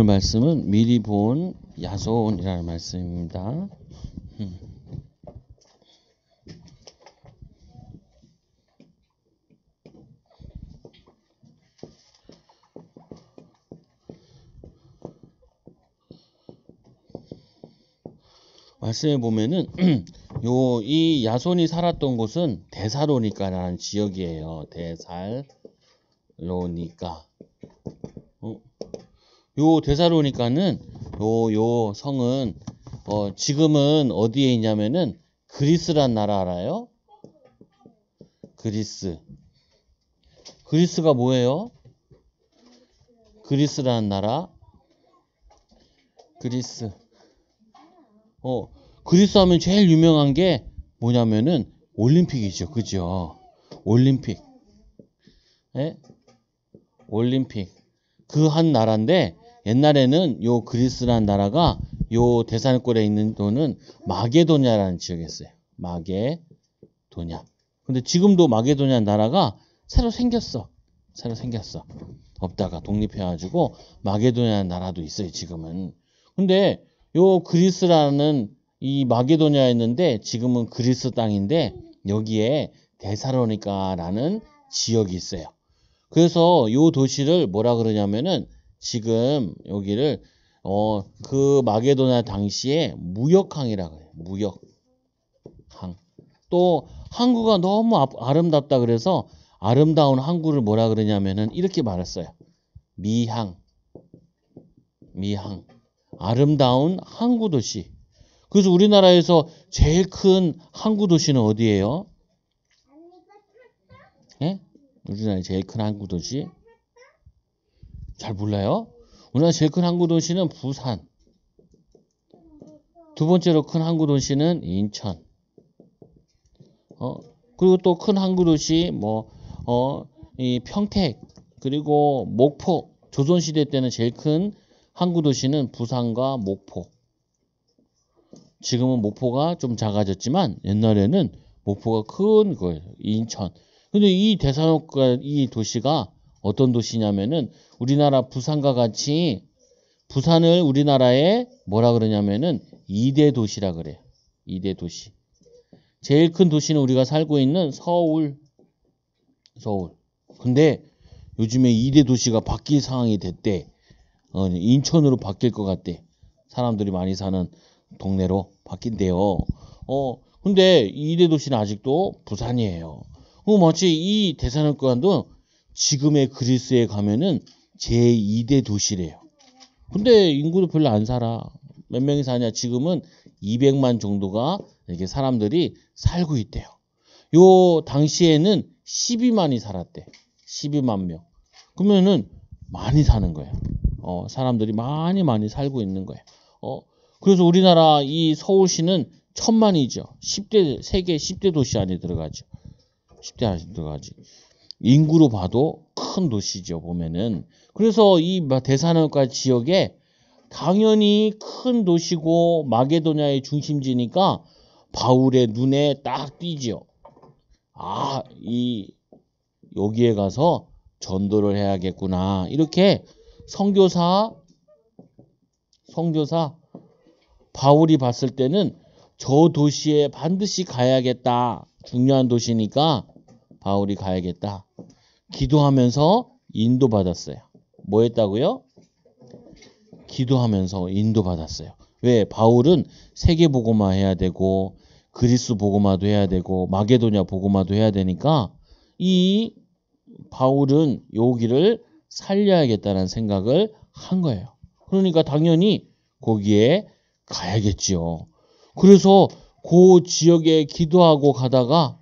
말씀은 미리 본 야손이라는 말씀입니다. 말씀에 보면은 이 야손이 살았던 곳은 데살로니가라는 지역이에요. 데살로니가. 요 데살로니가는 요 성은 지금은 어디에 있냐면은 그리스란 나라 알아요? 그리스가 뭐예요? 그리스라는 나라. 그리스 하면 제일 유명한 게 뭐냐면은 올림픽이죠. 그죠? 올림픽. 예? 올림픽. 그 한 나라인데 옛날에는 요 그리스라는 나라가 요 대산골에 있는 돈은 마게도냐라는 지역이었어요. 마게도냐. 근데 지금도 마게도냐 나라가 새로 생겼어. 없다가 독립해가지고 마게도냐 나라도 있어요. 지금은. 근데 요 그리스라는 이 마게도냐였는데 지금은 그리스 땅인데 여기에 데살로니가라는 지역이 있어요. 그래서 요 도시를 뭐라 그러냐면은 지금 여기를 그 마게도냐 당시에 무역항이라 그래요. 무역항. 또 항구가 너무 아름답다 그래서 아름다운 항구를 뭐라 그러냐면은 이렇게 말했어요. 미항. 아름다운 항구 도시. 그래서 우리나라에서 제일 큰 항구 도시는 어디예요? 예? 우리나라의 제일 큰 항구 도시? 잘 몰라요? 우리나라 제일 큰 항구 도시는 부산. 두 번째로 큰 항구 도시는 인천. 그리고 또 큰 항구 도시 이 평택 그리고 목포. 조선시대 때는 제일 큰 항구 도시는 부산과 목포. 지금은 목포가 좀 작아졌지만 옛날에는 목포가 큰 거예요. 인천. 근데 이 데살로니가 이 도시가 어떤 도시냐면은 우리나라 부산과 같이 부산을 우리나라에 뭐라 그러냐면은 2대 도시라 그래요. 2대 도시. 제일 큰 도시는 우리가 살고 있는 서울. 근데 요즘에 2대 도시가 바뀔 상황이 됐대. 인천으로 바뀔 것 같대. 사람들이 많이 사는 동네로 바뀐대요. 근데 2대 도시는 아직도 부산이에요. 마치 이 데살로니가도 지금의 그리스에 가면은 제2대 도시래요. 근데 인구도 별로 안 살아. 몇 명이 사냐? 지금은 200만 정도가 이렇게 사람들이 살고 있대요. 요 당시에는 12만이 살았대. 12만 명. 그러면은 많이 사는 거예요. 사람들이 많이 살고 있는 거예요. 그래서 우리나라 이 서울시는 1000만이죠. 10대, 세계 10대 도시 안에 들어가죠. 10대 안에 들어가지. 인구로 봐도 큰 도시죠, 보면은. 그래서 이 데살로니가 지역에 당연히 큰 도시고 마게도냐의 중심지니까 바울의 눈에 딱 띄죠. 여기에 가서 전도를 해야겠구나. 이렇게 선교사 바울이 봤을 때는 저 도시에 반드시 가야겠다. 중요한 도시니까 바울이 가야겠다. 기도하면서 인도받았어요. 뭐 했다고요? 기도하면서 인도받았어요. 왜? 바울은 세계복음화 해야 되고 그리스 복음화도 해야 되고 마게도냐 복음화도 해야 되니까 이 바울은 여기를 살려야겠다는 생각을 한 거예요. 그러니까 당연히 거기에 가야겠지요. 그래서 그 지역에 기도하고 가다가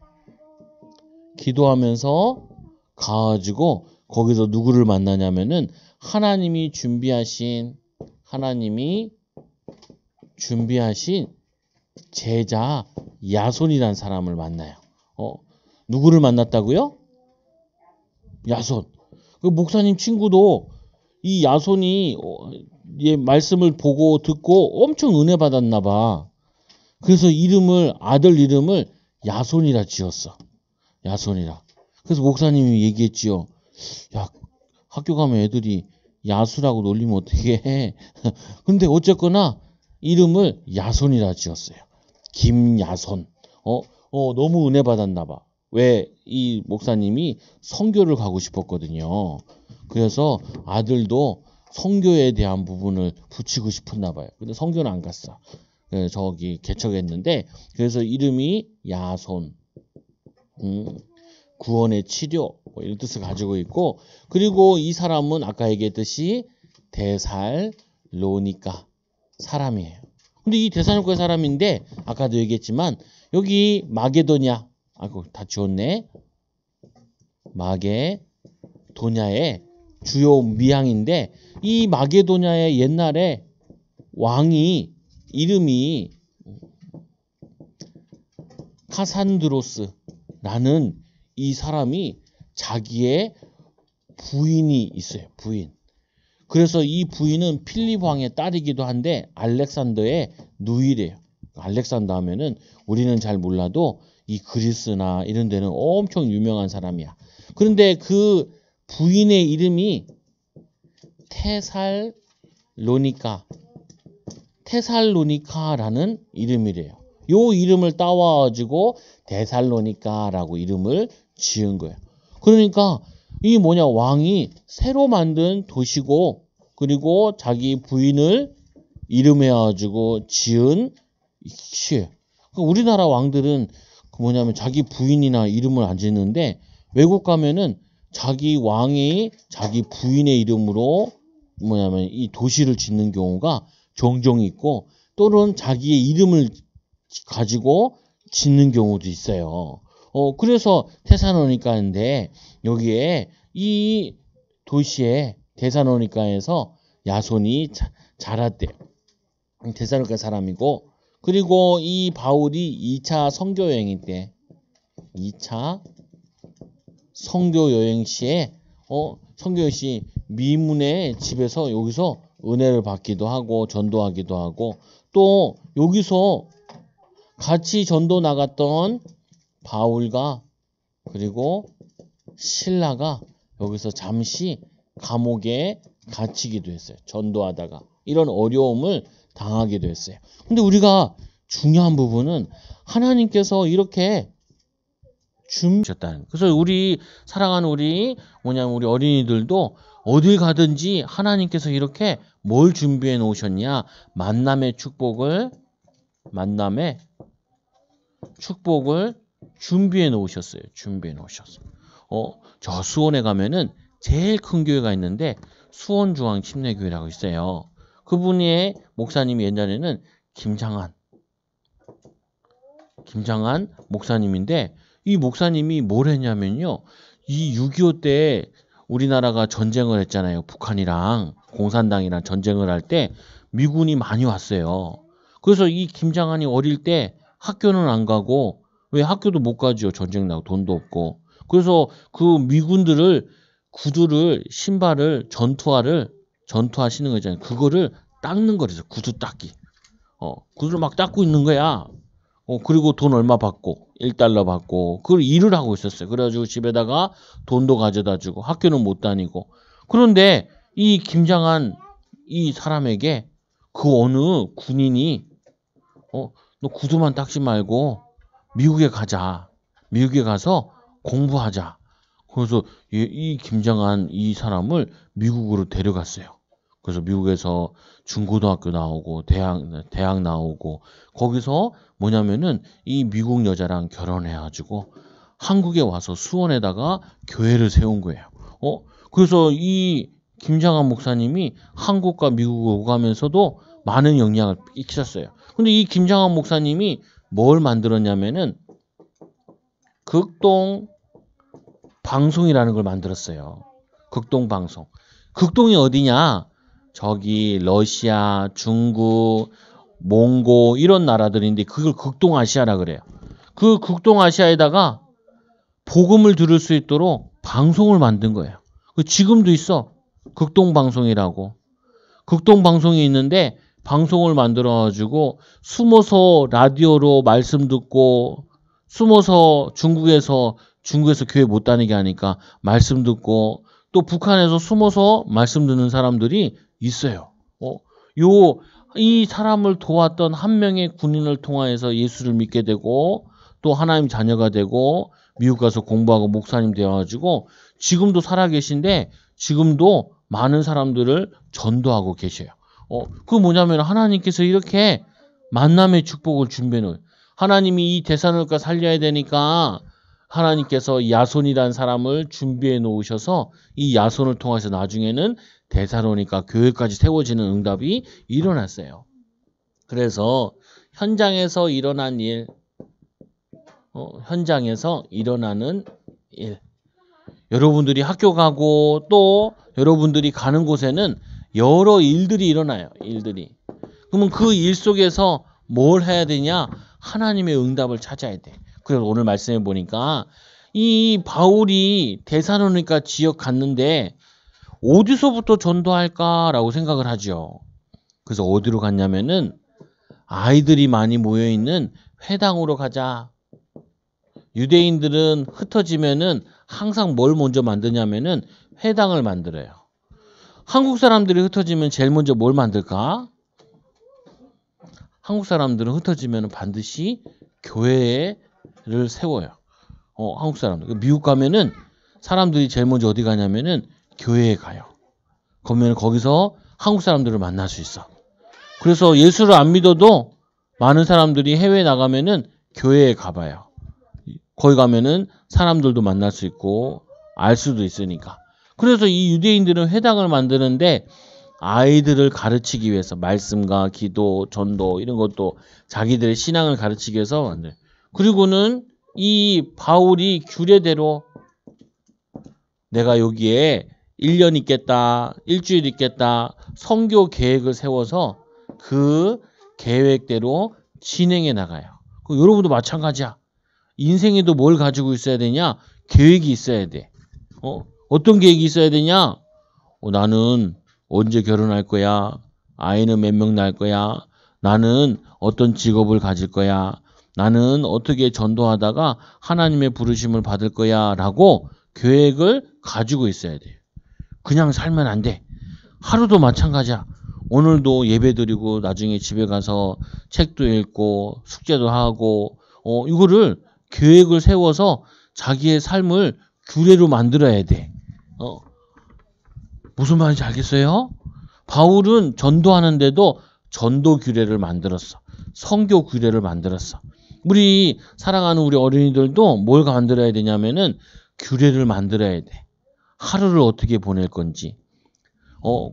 기도하면서 가가지고 거기서 누구를 만나냐면은 하나님이 준비하신 제자 야손이라는 사람을 만나요. 누구를 만났다고요? 야손. 그 목사님 친구도 이 야손이 말씀을 보고 듣고 엄청 은혜 받았나 봐. 그래서 아들 이름을 야손이라 지었어. 야손이라. 그래서 목사님이 얘기했지요. 야, 학교 가면 애들이 야수라고 놀리면 어떻게 해. 근데 어쨌거나 이름을 야손이라 지었어요. 김야손. 너무 은혜 받았나 봐. 왜? 이 목사님이 선교를 가고 싶었거든요. 그래서 아들도 선교에 대한 부분을 붙이고 싶었나 봐요. 근데 선교는 안 갔어. 저기 개척했는데, 그래서 이름이 야손, 구원의 치료, 뭐 이런 뜻을 가지고 있고, 그리고 이 사람은 아까 얘기했듯이 데살로니가 사람이에요. 근데 이 데살로니가 사람인데, 아까도 얘기했지만, 여기 마게도냐, 다 지웠네. 마게도냐의 주요 미항인데, 이 마게도냐의 옛날에 왕이 이름이 카산드로스라는 이 사람이 자기의 부인이 있어요. 부인. 그래서 이 부인은 필립 왕의 딸이기도 한데 알렉산더의 누이래요. 알렉산더 하면은 우리는 잘 몰라도 이 그리스나 이런 데는 엄청 유명한 사람이야. 그런데 그 부인의 이름이 테살로니카라는 이름이래요. 요 이름을 따와가지고 데살로니카라고 이름을 지은 거예요. 그러니까 이 왕이 새로 만든 도시고, 그리고 자기 부인을 이름해가지고 지은 시예요. 우리나라 왕들은 자기 부인이나 이름을 안 짓는데, 외국 가면은 자기 왕이 자기 부인의 이름으로 이 도시를 짓는 경우가 종종 있고, 또는 자기의 이름을 가지고 짓는 경우도 있어요. 그래서 테살로니카인데, 여기에 이 도시에 데살로니카에서 야손이 자랐대요. 데살로니카 사람이고, 그리고 이 바울이 2차 선교 여행 때, 2차 선교 여행 시에 선교 시 미문의 집에서 여기서 은혜를 받기도 하고 전도하기도 하고, 또 여기서 같이 전도 나갔던 바울과 그리고 실라가 여기서 잠시 감옥에 갇히기도 했어요. 전도하다가 이런 어려움을 당하기도 했어요. 근데 우리가 중요한 부분은 하나님께서 이렇게 준비하셨다는. 그래서 우리 사랑하는 우리 어린이들도 어딜 가든지 하나님께서 이렇게 뭘 준비해 놓으셨냐? 만남의 축복을 준비해 놓으셨어요. 준비해 놓으셨어요. 저 수원에 가면은 제일 큰 교회가 있는데 수원중앙 침례교회라고 있어요. 그분의 목사님이 옛날에는 김장한 목사님인데, 이 목사님이 뭘 했냐면요, 이 6.25 때 우리나라가 전쟁을 했잖아요. 북한이랑 공산당이랑 전쟁을 할 때 미군이 많이 왔어요. 그래서 이 김장한이 어릴 때 학교는 안 가고, 왜 학교도 못 가죠? 전쟁 나고 돈도 없고. 그래서 그 미군들을 구두를, 신발을, 전투하시는 거 있잖아요. 그거를 닦는 거래서 구두 닦기. 구두를 막 닦고 있는 거야. 그리고 돈 얼마 받고, 1달러 받고, 그걸 일을 하고 있었어요. 그래가지고 집에다가 돈도 가져다 주고, 학교는 못 다니고. 그런데 이 김장한 이 사람에게 그 어느 군인이, 너 구두만 닦지 말고 미국에 가자. 미국에 가서 공부하자. 그래서 이 김장한 이 사람을 미국으로 데려갔어요. 그래서 미국에서 중고등학교 나오고 대학 나오고, 거기서 이 미국 여자랑 결혼해가지고 한국에 와서 수원에다가 교회를 세운 거예요. 그래서 이 김장한 목사님이 한국과 미국을 오가면서도 많은 영향을 끼쳤어요. 근데 이 김장한 목사님이 뭘 만들었냐면은 극동 방송이라는 걸 만들었어요. 극동 방송. 극동이 어디냐? 저기 러시아, 중국, 몽고 이런 나라들인데 그걸 극동아시아라 그래요. 그 극동아시아에다가 복음을 들을 수 있도록 방송을 만든 거예요. 지금도 있어. 극동방송이라고. 극동방송이 있는데 방송을 만들어가지고 숨어서 라디오로 말씀 듣고, 숨어서 중국에서 교회 못 다니게 하니까 말씀 듣고, 또 북한에서 숨어서 말씀 듣는 사람들이 있어요. 이 사람을 도왔던 한 명의 군인을 통하여서 예수를 믿게 되고 또 하나님 자녀가 되고 미국 가서 공부하고 목사님 되어가지고 지금도 살아계신데 지금도 많은 사람들을 전도하고 계셔요. 그게 뭐냐면 하나님께서 이렇게 만남의 축복을 준비해 놓어요. 하나님이 이 데살로니가 살려야 되니까 하나님께서 야손이라는 사람을 준비해 놓으셔서 이 야손을 통해서 나중에는 데살로니가 교회까지 세워지는 응답이 일어났어요. 그래서 현장에서 일어난 일, 현장에서 일어나는 일. 여러분들이 학교 가고 또 여러분들이 가는 곳에는 여러 일들이 일어나요. 일들이. 그러면 그 일 속에서 뭘 해야 되냐? 하나님의 응답을 찾아야 돼. 그래서 오늘 말씀해 보니까 이 바울이 데살로니가 지역 갔는데 어디서부터 전도할까라고 생각을 하죠. 그래서 어디로 갔냐면은 아이들이 많이 모여있는 회당으로 가자. 유대인들은 흩어지면은 항상 뭘 먼저 만드냐면은 회당을 만들어요. 한국 사람들이 흩어지면 제일 먼저 뭘 만들까? 한국 사람들은 흩어지면 반드시 교회를 세워요. 한국 사람들. 미국 가면은 사람들이 제일 먼저 어디 가냐면은 교회에 가요. 그러면 거기서 한국 사람들을 만날 수 있어. 그래서 예수를 안 믿어도 많은 사람들이 해외에 나가면은 교회에 가봐요. 거기 가면은 사람들도 만날 수 있고 알 수도 있으니까. 그래서 이 유대인들은 회당을 만드는데 아이들을 가르치기 위해서 말씀과 기도, 전도 이런 것도 자기들의 신앙을 가르치기 위해서 만들어요. 그리고는 이 바울이 규례대로 내가 여기에 1년 있겠다, 일주일 있겠다, 선교 계획을 세워서 그 계획대로 진행해 나가요. 여러분도 마찬가지야. 인생에도 뭘 가지고 있어야 되냐? 계획이 있어야 돼. 어떤 계획이 있어야 되냐? 나는 언제 결혼할 거야? 아이는 몇 명 낳을 거야? 나는 어떤 직업을 가질 거야? 나는 어떻게 전도하다가 하나님의 부르심을 받을 거야? 라고 계획을 가지고 있어야 돼. 그냥 살면 안 돼. 하루도 마찬가지야. 오늘도 예배 드리고 나중에 집에 가서 책도 읽고 숙제도 하고 이거를 계획을 세워서 자기의 삶을 규례로 만들어야 돼. 무슨 말인지 알겠어요? 바울은 전도하는데도 전도 규례를 만들었어. 선교 규례를 만들었어. 우리 사랑하는 우리 어린이들도 뭘 만들어야 되냐면은 규례를 만들어야 돼. 하루를 어떻게 보낼 건지,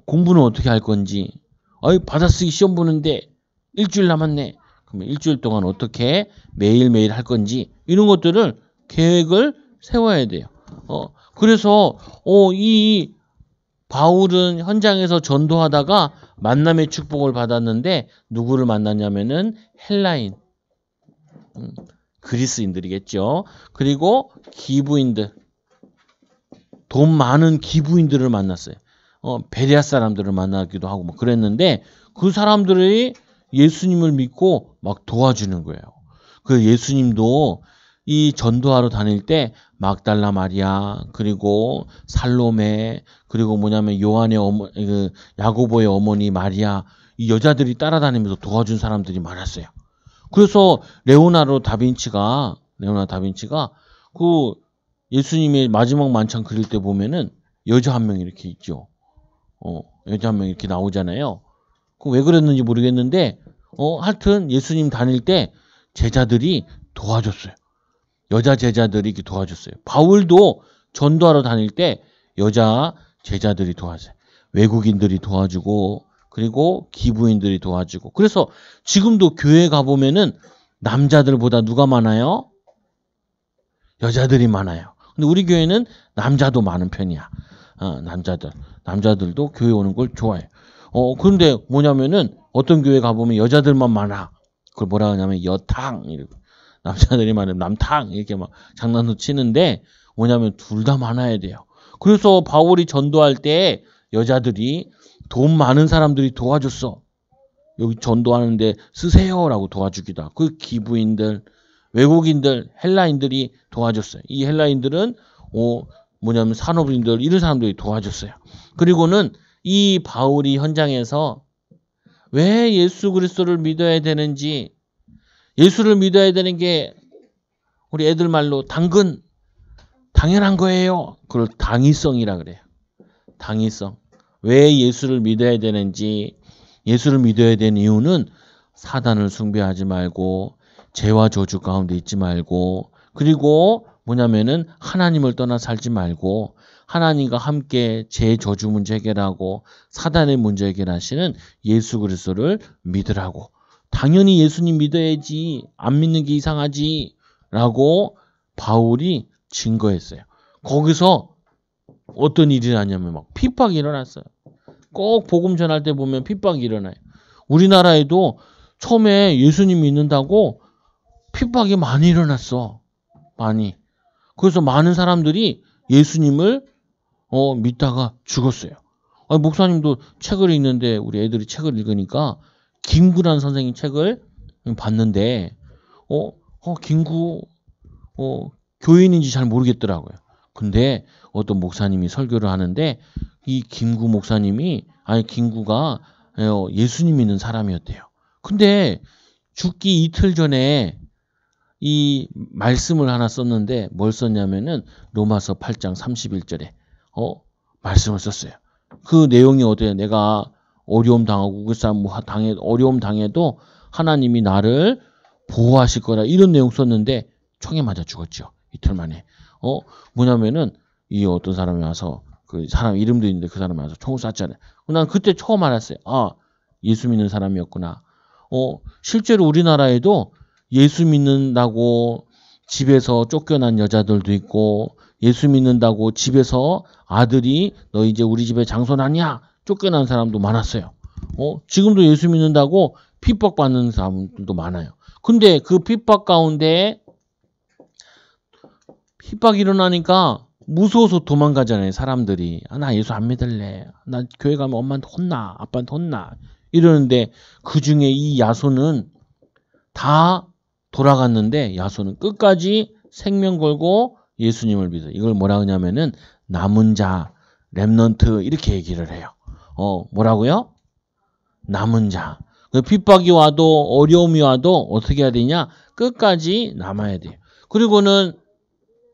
공부는 어떻게 할 건지, 받아쓰기 시험 보는데 일주일 남았네. 그러면 일주일 동안 어떻게 매일매일 할 건지 이런 것들을 계획을 세워야 돼요. 그래서 이 바울은 현장에서 전도하다가 만남의 축복을 받았는데 누구를 만났냐면은 헬라인, 그리스인들이겠죠. 그리고 기부인들, 돈 많은 기부인들을 만났어요. 베레아 사람들을 만나기도 하고 뭐 그랬는데 그 사람들이 예수님을 믿고 막 도와주는 거예요. 그 예수님도 이 전도하러 다닐 때 막달라 마리아 그리고 살로메 그리고 뭐냐면 요한의 야고보의 어머니 마리아 이 여자들이 따라다니면서 도와준 사람들이 많았어요. 그래서 레오나르도 다빈치가 그 예수님의 마지막 만찬 그릴 때 보면은 여자 한 명 이렇게 있죠. 여자 한 명 이렇게 나오잖아요. 그 왜 그랬는지 모르겠는데 하여튼 예수님 다닐 때 제자들이 도와줬어요. 여자 제자들이 이렇게 도와줬어요. 바울도 전도하러 다닐 때 여자 제자들이 도와줘요. 외국인들이 도와주고 그리고 기부인들이 도와주고 그래서 지금도 교회 가보면은 남자들보다 누가 많아요? 여자들이 많아요. 근데 우리 교회는 남자도 많은 편이야. 남자들도 교회 오는 걸 좋아해. 그런데 뭐냐면은 어떤 교회 가보면 여자들만 많아. 그걸 뭐라 하냐면 여탕 이러고 남자들이 많으면 남탕 이렇게 막 장난도 치는데 뭐냐면 둘 다 많아야 돼요. 그래서 바울이 전도할 때 여자들이 돈 많은 사람들이 도와줬어. 여기 전도하는데 쓰세요라고 도와주기도 하고 그 기부인들, 외국인들, 헬라인들이 도와줬어요. 이 헬라인들은 뭐냐면 산업인들 이런 사람들이 도와줬어요. 그리고는 이 바울이 현장에서 왜 예수 그리스도를 믿어야 되는지, 예수를 믿어야 되는 게 우리 애들 말로 당연한 거예요. 그걸 당위성이라 그래요. 당위성. 왜 예수를 믿어야 되는지, 예수를 믿어야 되는 이유는 사단을 숭배하지 말고 죄와 저주 가운데 있지 말고, 그리고 뭐냐면은 하나님을 떠나 살지 말고 하나님과 함께 죄 저주 문제 해결하고 사단의 문제 해결하시는 예수 그리스도를 믿으라고. 당연히 예수님 믿어야지, 안 믿는 게 이상하지 라고 바울이 증거했어요. 거기서 어떤 일이 나냐면 막 핍박이 일어났어요. 꼭 복음 전할 때 보면 핍박이 일어나요. 우리나라에도 처음에 예수님 믿는다고 핍박이 많이 일어났어. 많이. 그래서 많은 사람들이 예수님을 믿다가 죽었어요. 아니, 목사님도 책을 읽는데 우리 애들이 책을 읽으니까 김구란 선생님 책을 봤는데 김구 교인인지 잘 모르겠더라고요. 근데 어떤 목사님이 설교를 하는데 이 김구가 예수님 믿는 사람이었대요. 근데 죽기 이틀 전에 이 말씀을 하나 썼는데 뭘 썼냐면은 로마서 8장 31절에 말씀을 썼어요. 그 내용이 어때요? 내가 어려움 당하고 그 사람 어려움 당해도 하나님이 나를 보호하실 거라, 이런 내용 썼는데 총에 맞아 죽었죠. 이틀 만에. 뭐냐면은 이 어떤 사람이 와서, 그 사람 이름도 있는데 그 사람이 와서 총을 쐈잖아요. 난 그때 처음 알았어요. 아, 예수 믿는 사람이었구나. 실제로 우리나라에도 예수 믿는다고 집에서 쫓겨난 여자들도 있고, 예수 믿는다고 집에서 아들이 너 이제 우리 집에 장손하냐 쫓겨난 사람도 많았어요. 지금도 예수 믿는다고 핍박받는 사람들도 많아요. 근데 그 핍박 가운데 핍박이 일어나니까 무서워서 도망가잖아요. 사람들이. 나 예수 안 믿을래. 나 교회 가면 엄마한테 혼나. 아빠한테 혼나. 이러는데 그중에 이 야손은 다 돌아갔는데 야손은 끝까지 생명 걸고 예수님을 믿어요. 이걸 뭐라 하냐면은 남은 자, 렘넌트 이렇게 얘기를 해요. 뭐라고요? 남은 자. 핍박이 와도 어려움이 와도 어떻게 해야 되냐? 끝까지 남아야 돼요. 그리고는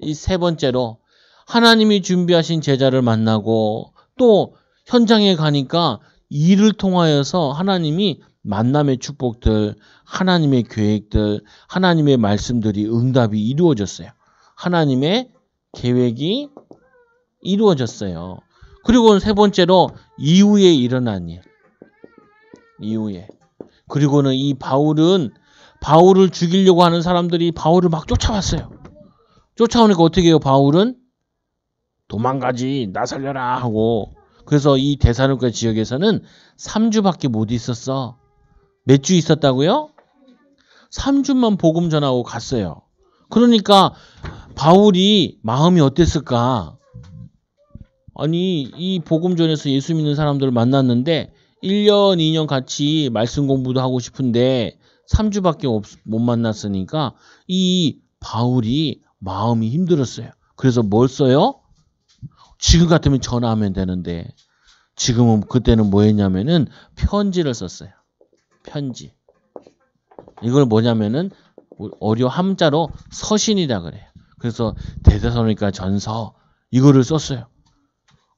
이 세 번째로 하나님이 준비하신 제자를 만나고, 또 현장에 가니까 일을 통하여서 하나님이 만남의 축복들, 하나님의 계획들, 하나님의 말씀들이 응답이 이루어졌어요. 하나님의 계획이 이루어졌어요. 그리고 세 번째로 이후에 일어난 일. 이후에. 그리고는 이 바울을 죽이려고 하는 사람들이 바울을 막 쫓아왔어요. 쫓아오니까 어떻게 해요? 바울은 도망가지, 나 살려라 하고. 그래서 이 데살로니가 지역에서는 3주밖에 못 있었어. 몇 주 있었다고요? 3주만 복음 전하고 갔어요. 그러니까 바울이 마음이 어땠을까? 아니, 이 복음 전에서 예수 믿는 사람들을 만났는데 1년, 2년 같이 말씀 공부도 하고 싶은데 3주밖에 못 만났으니까 이 바울이 마음이 힘들었어요. 그래서 뭘 써요? 지금 같으면 전화하면 되는데 지금은, 그때는 뭐 했냐면은 편지를 썼어요. 편지. 이걸 뭐냐면은 함자로 서신이라 그래요. 그래서 데살로니가 전서 이거를 썼어요.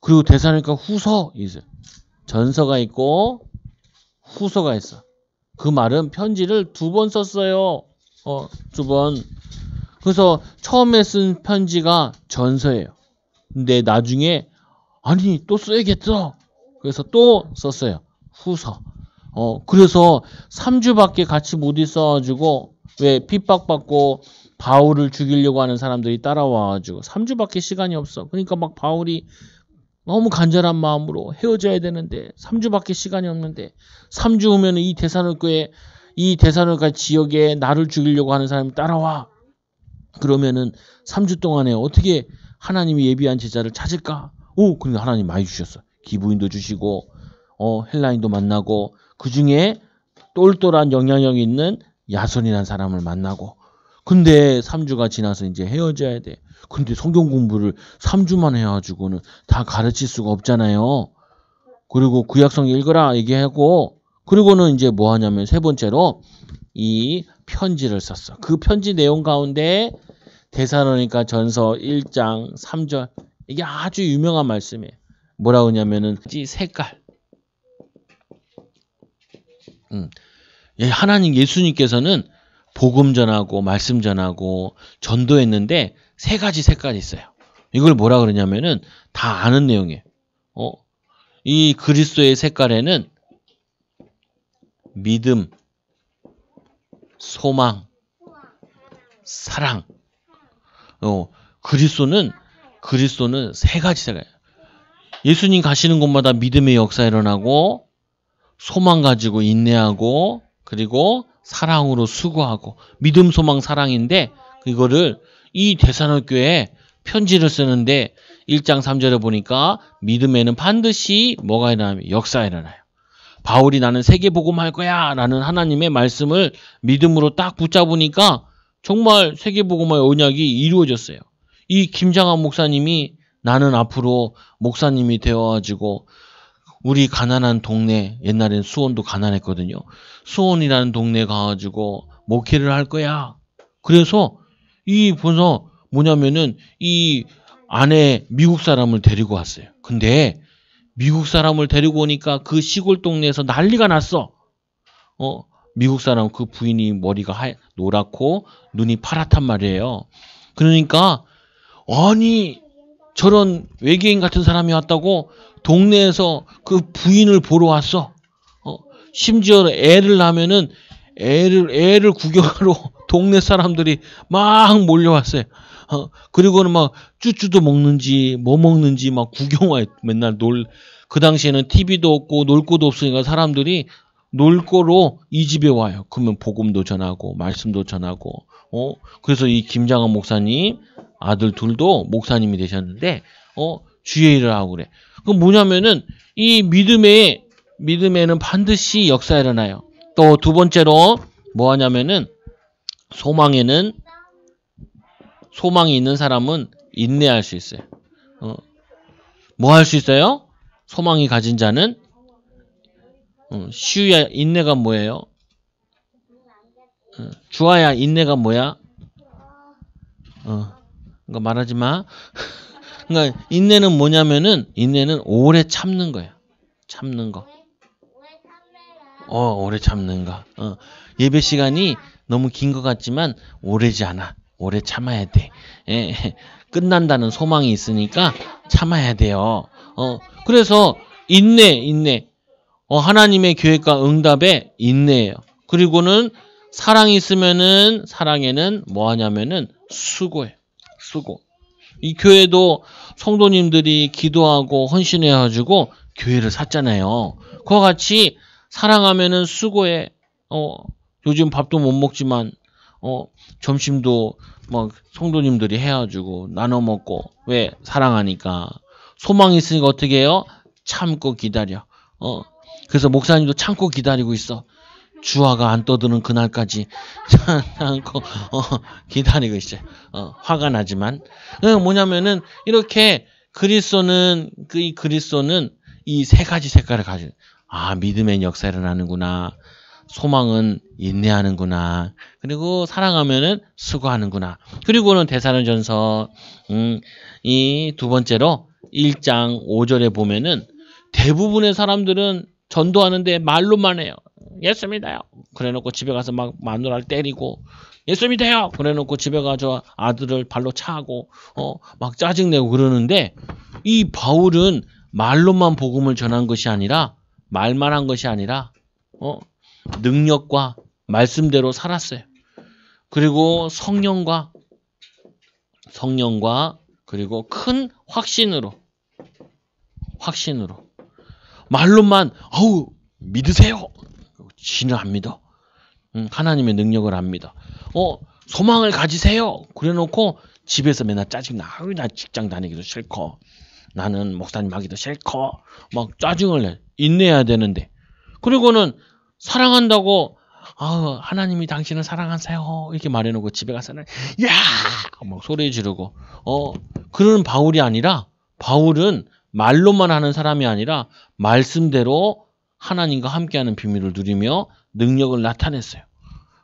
그리고 데살로니가 후서 있어요. 전서가 있고 후서가 있어. 그 말은 편지를 2번 썼어요. 2번. 그래서 처음에 쓴 편지가 전서예요. 근데 나중에 아니 또 써야겠어. 그래서 또 썼어요. 후서. 그래서 3주밖에 같이 못 있어가지고, 왜 핍박받고 바울을 죽이려고 하는 사람들이 따라와가지고 3주밖에 시간이 없어. 그러니까 막 바울이 너무 간절한 마음으로 헤어져야 되는데 3주밖에 시간이 없는데, 3주 후면 이 데살로니가 지역에 나를 죽이려고 하는 사람이 따라와. 그러면은 3주 동안에 어떻게 하나님이 예비한 제자를 찾을까? 그런데 하나님 많이 주셨어. 기부인도 주시고 헬라인도 만나고, 그 중에 똘똘한 영향력 있는 야손이라는 사람을 만나고. 근데 3주가 지나서 이제 헤어져야 돼. 근데 성경 공부를 3주만 해가지고는 다 가르칠 수가 없잖아요. 그리고 구약성 읽어라 얘기하고, 그리고는 이제 뭐 하냐면 세 번째로 이 편지를 썼어. 그 편지 내용 가운데 데살로니가 전서 1장 3절, 이게 아주 유명한 말씀이에요. 뭐라고 하냐면은 색깔. 하나님 예수님께서는 복음 전하고 말씀 전하고 전도했는데 세 가지 색깔이 있어요. 이걸 뭐라 그러냐면은 다 아는 내용이에요. 이 그리스도의 색깔에는 믿음, 소망, 사랑. 그리스도는 세 가지 색깔이에요. 예수님 가시는 곳마다 믿음의 역사 일어나고, 소망 가지고 인내하고, 그리고 사랑으로 수고하고. 믿음, 소망, 사랑인데 이거를 이 데살로니가 교회에 편지를 쓰는데 1장 3절에 보니까 믿음에는 반드시 뭐가 일어나면 역사가 일어나요. 바울이 나는 세계복음할 거야 라는 하나님의 말씀을 믿음으로 딱 붙잡으니까 정말 세계복음의 언약이 이루어졌어요. 이 김장한 목사님이 나는 앞으로 목사님이 되어가지고 우리 가난한 동네, 옛날엔 수원도 가난했거든요. 수원이라는 동네 가가지고 목회를 할 거야. 그래서 벌써 뭐냐면은 이 안에 미국 사람을 데리고 왔어요. 근데 미국 사람을 데리고 오니까 그 시골 동네에서 난리가 났어. 미국 사람 그 부인이 머리가 노랗고 눈이 파랗단 말이에요. 그러니까 아니 저런 외계인 같은 사람이 왔다고 동네에서 그 부인을 보러 왔어. 심지어 애를 낳으면은 애를 구경하러 동네 사람들이 막 몰려왔어요. 그리고는 막 쭈쭈도 먹는지 뭐 먹는지 막 구경 와요. 맨날 그 당시에는 TV도 없고 놀 곳도 없으니까 사람들이 놀 거로 이 집에 와요. 그러면 복음도 전하고 말씀도 전하고. 그래서 이 김장한 목사님 아들 둘도 목사님이 되셨는데 주의 일을 하고 그래. 그 뭐냐면은 이 믿음에는 반드시 역사 일어나요. 또 두 번째로 뭐 하냐면은 소망이 있는 사람은 인내할 수 있어요. 뭐 할 수 있어요? 소망이 가진 자는 쉬우야. 인내가 뭐예요? 주아야 인내가 뭐야? 그러니까 말하지 마. 그러니까 인내는 뭐냐면은 인내는 오래 참는 거예요. 참는 거. 오래 참는 거. 예배 시간이 너무 긴 것 같지만 오래지 않아. 오래 참아야 돼. 끝난다는 소망이 있으니까 참아야 돼요. 그래서 인내. 하나님의 계획과 응답에 인내예요. 그리고는 사랑이 있으면은 사랑에는 뭐 하냐면은 수고해. 수고. 이 교회도 성도님들이 기도하고 헌신해가지고 교회를 샀잖아요. 그와 같이 사랑하면은 수고해. 요즘 밥도 못 먹지만 점심도 막 성도님들이 해가지고 나눠 먹고. 왜? 사랑하니까. 소망이 있으니까 어떻게 해요? 참고 기다려. 그래서 목사님도 참고 기다리고 있어. 주화가 안 떠드는 그날까지 참고 기다리고 있어요. 화가 나지만. 뭐냐면은 이렇게 그리스도는 이 세 가지 색깔을 가지고, 믿음의 역사 일어나는구나. 소망은 인내하는구나. 그리고 사랑하면은 수고하는구나. 그리고는 데살로니가전서 이 두 번째로 1장 5절에 보면은 대부분의 사람들은 전도하는데 말로만 해요. 예수 믿어요. 그래놓고 집에 가서 막 마누라를 때리고, 예수 믿어요. 그래놓고 집에 가서 아들을 발로 차고 막 짜증내고 그러는데, 이 바울은 말로만 복음을 전한 것이 아니라, 말만 한 것이 아니라 능력과 말씀대로 살았어요. 그리고 성령과 그리고 큰 확신으로 말로만 믿으세요. 신을 안 믿어. 하나님의 능력을 안 믿어. 소망을 가지세요. 그래놓고 집에서 맨날 짜증나. 나 직장 다니기도 싫고, 나는 목사님 하기도 싫고, 막 짜증을 내. 인내해야 되는데. 그리고는 사랑한다고 하나님이 당신을 사랑하세요. 이렇게 말해놓고 집에 가서는 야! 막 소리 지르고 그런 바울이 아니라 바울은 말로만 하는 사람이 아니라 말씀대로 하나님과 함께하는 비밀을 누리며 능력을 나타냈어요.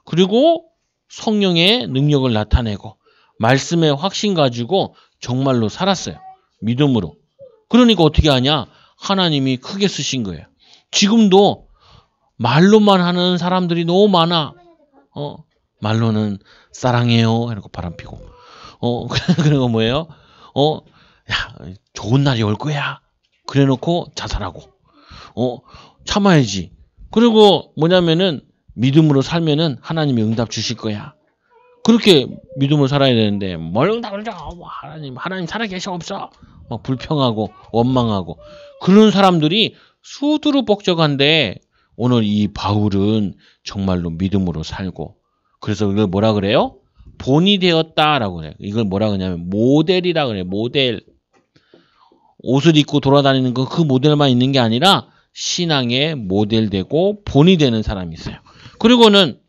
그리고 성령의 능력을 나타내고 말씀의 확신 가지고 정말로 살았어요. 믿음으로. 그러니까 어떻게 하냐? 하나님이 크게 쓰신 거예요. 지금도 말로만 하는 사람들이 너무 많아. 말로는 사랑해요 해놓고 바람피고 그리고 뭐예요? 야, 좋은 날이 올 거야. 그래놓고 자살하고 참아야지. 그리고 뭐냐면은 믿음으로 살면은 하나님이 응답 주실 거야. 그렇게 믿음으로 살아야 되는데 뭘 응답을 줘? 하나님 살아계셔 없어? 막 불평하고 원망하고 그런 사람들이 수두룩 복적한데 오늘 이 바울은 정말로 믿음으로 살고 그래서 이걸 뭐라 그래요? 본이 되었다라고 그래요. 이걸 뭐라 그러냐면 모델이라 그래요. 모델. 옷을 입고 돌아다니는 그 모델만 있는 게 아니라 신앙의 모델 되고 본이 되는 사람이 있어요. 그리고는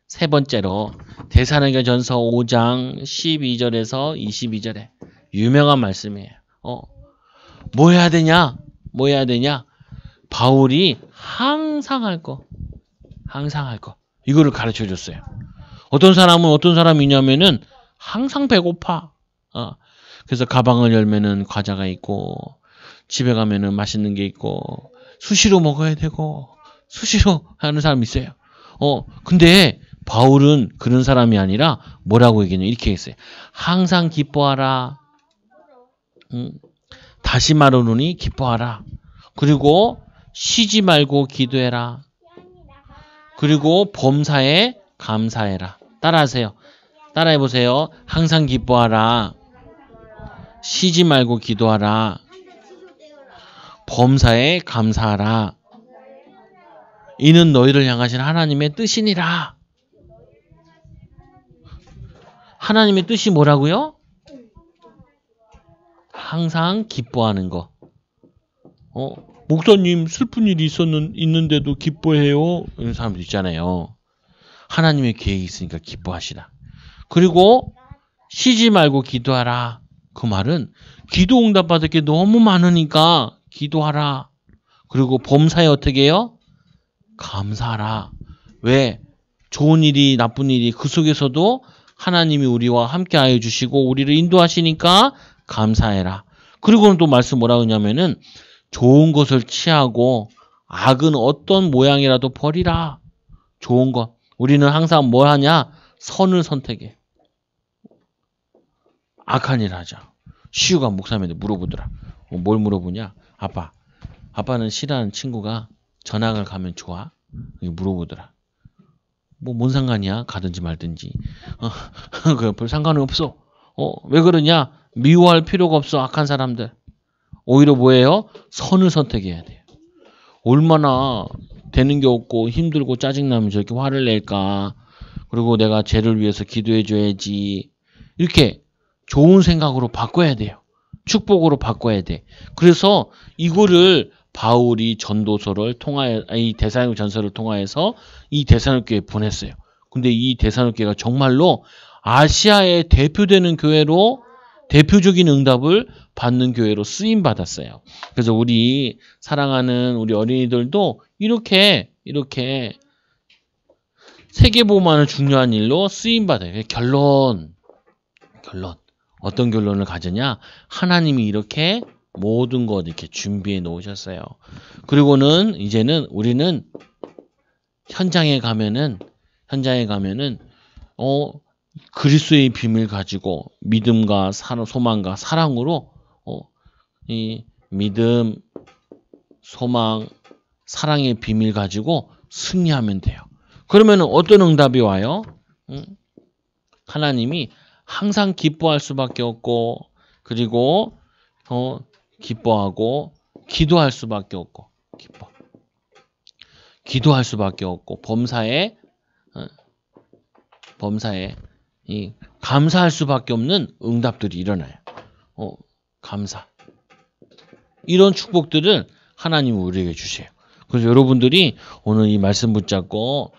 세 번째로 데살로니가전서 5장 12절에서 22절에 유명한 말씀이에요. 뭐 해야 되냐? 뭐 해야 되냐? 바울이 항상 할 거. 이거를 가르쳐 줬어요. 어떤 사람은 어떤 사람이냐면은 항상 배고파. 그래서 가방을 열면은 과자가 있고 집에 가면은 맛있는 게 있고 수시로 먹어야 되고 수시로 하는 사람이 있어요. 근데 바울은 그런 사람이 아니라 뭐라고 얘기했냐 이렇게 했어요. 항상 기뻐하라. 다시 말하노니 기뻐하라. 그리고 쉬지 말고 기도해라. 그리고 범사에 감사해라. 따라하세요. 따라해보세요. 항상 기뻐하라. 쉬지 말고 기도하라. 범사에 감사하라. 이는 너희를 향하신 하나님의 뜻이니라. 하나님의 뜻이 뭐라고요? 항상 기뻐하는 거. 목사님 슬픈 일이 있는데도 기뻐해요. 이런 사람들 있잖아요. 하나님의 계획이 있으니까 기뻐하시라. 그리고 쉬지 말고 기도하라. 그 말은 기도 응답 받을 게 너무 많으니까 기도하라. 그리고 범사에 어떻게 해요? 감사하라. 왜? 좋은 일이 나쁜 일이 그 속에서도 하나님이 우리와 함께하여 주시고 우리를 인도하시니까 감사해라. 그리고는 또 말씀 뭐라고 하냐면은 좋은 것을 취하고 악은 어떤 모양이라도 버리라. 좋은 것. 우리는 항상 뭐 하냐? 선을 선택해. 악한 일 하자. 시우가 목사님한테 물어보더라. 뭘 물어보냐? 아빠는 싫어하는 친구가 전학을 가면 좋아? 물어보더라. 뭔 상관이야? 가든지 말든지. 별 상관은 없어. 왜 그러냐? 미워할 필요가 없어. 악한 사람들. 오히려 뭐예요? 선을 선택해야 돼요. 얼마나 되는 게 없고 힘들고 짜증나면 저렇게 화를 낼까. 그리고 내가 쟤를 위해서 기도해 줘야지. 이렇게 좋은 생각으로 바꿔야 돼요. 축복으로 바꿔야 돼. 그래서 이거를 바울이 전도서를 통하여 이 데살로니가 전서를 통하여서 이 데살로니가에 보냈어요. 근데 이 데살로니가가 정말로 아시아의 대표되는 교회로 대표적인 응답을 받는 교회로 쓰임 받았어요. 그래서 우리 사랑하는 우리 어린이들도 이렇게 세계복음화는 중요한 일로 쓰임 받아요. 결론. 어떤 결론을 가지냐? 하나님이 이렇게 모든 것 이렇게 준비해 놓으셨어요. 그리고는 이제는 우리는 현장에 가면은 그리스도의 비밀 가지고 믿음과 소망과 사랑으로 이 믿음, 소망, 사랑의 비밀 가지고 승리하면 돼요. 그러면 어떤 응답이 와요? 하나님이 항상 기뻐할 수밖에 없고 그리고 기뻐하고 기도할 수밖에 없고 기도할 수밖에 없고 범사에 이 감사할 수밖에 없는 응답들이 일어나요. 감사. 이런 축복들을 하나님이 우리에게 주세요. 그래서 여러분들이 오늘 이 말씀 붙잡고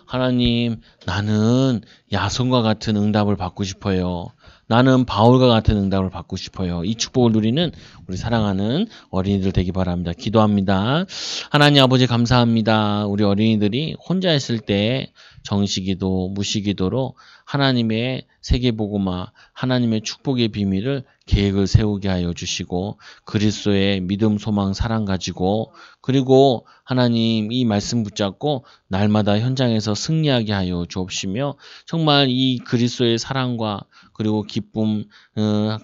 하나님, 나는 야손과 같은 응답을 받고 싶어요. 나는 바울과 같은 응답을 받고 싶어요. 이 축복을 누리는 우리 사랑하는 어린이들 되기 바랍니다. 기도합니다. 하나님 아버지 감사합니다. 우리 어린이들이 혼자 있을 때 정시기도, 무시기도로 하나님의 세계복음화, 하나님의 축복의 비밀을 계획을 세우게 하여 주시고 그리스도의 믿음, 소망, 사랑 가지고 그리고 하나님 이 말씀 붙잡고 날마다 현장에서 승리하게 하여 주옵시며 정말 이 그리스도의 사랑과 그리고 기쁨,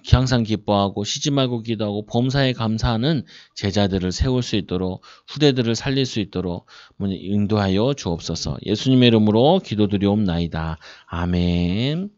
항상 기뻐하고 쉬지 말고 기도하고 범사에 감사하는 제자들을 세울 수 있도록 후대들을 살릴 수 있도록 인도하여 주옵소서. 예수님의 이름으로 기도드리옵나이다. 아멘.